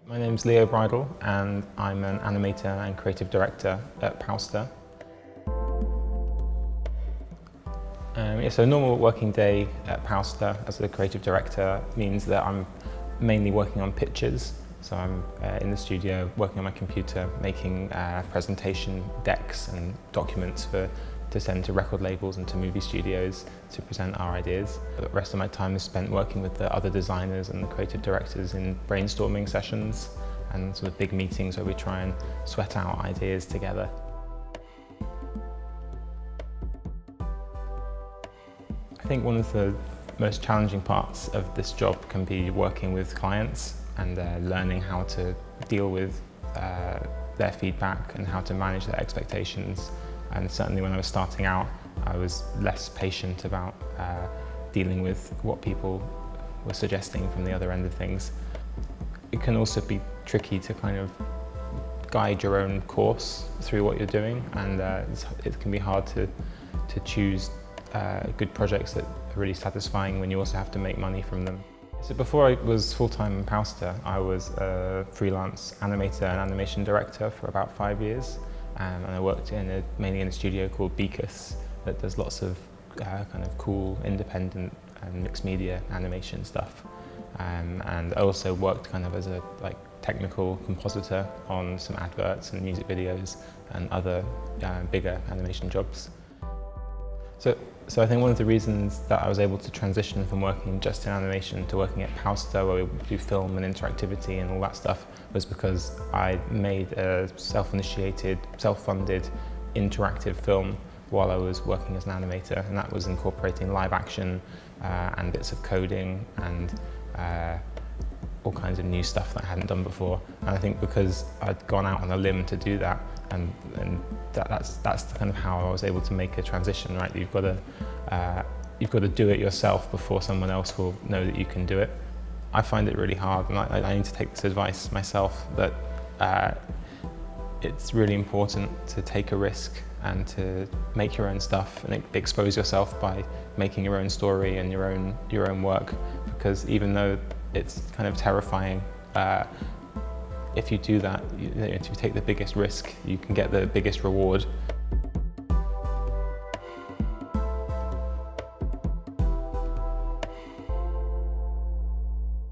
My name's Bridle and I'm an animator and creative director at Powster. So a normal working day at Powster as a creative director means that I'm mainly working on pitches. So I'm in the studio working on my computer, making presentation decks and documents to send to record labels and to movie studios to present our ideas. The rest of my time is spent working with the other designers and the creative directors in brainstorming sessions and sort of big meetings where we try and sweat out ideas together. I think one of the most challenging parts of this job can be working with clients and learning how to deal with their feedback and how to manage their expectations. And certainly when I was starting out, I was less patient about dealing with what people were suggesting from the other end of things. It can also be tricky to kind of guide your own course through what you're doing, and it can be hard to choose good projects that are really satisfying when you also have to make money from them. So before I was full-time in Powster, I was a freelance animator and animation director for about 5 years. And I worked mainly in a studio called Beacus that does lots of kind of cool, independent and mixed media animation stuff. And I also worked kind of as a technical compositor on some adverts and music videos and other bigger animation jobs. So I think one of the reasons that I was able to transition from working just in animation to working at Powster, where we do film and interactivity and all that stuff, was because I made a self-initiated, self-funded interactive film while I was working as an animator, and that was incorporating live action and bits of coding and all kinds of new stuff that I hadn't done before. And I think because I'd gone out on a limb to do that, and that's kind of how I was able to make a transition, right? You've got to do it yourself before someone else will know that you can do it. I find it really hard, and I need to take this advice myself, that it's really important to take a risk and to make your own stuff and expose yourself by making your own story and your own work, because even though it's kind of terrifying, if you do that, if you take the biggest risk, you can get the biggest reward.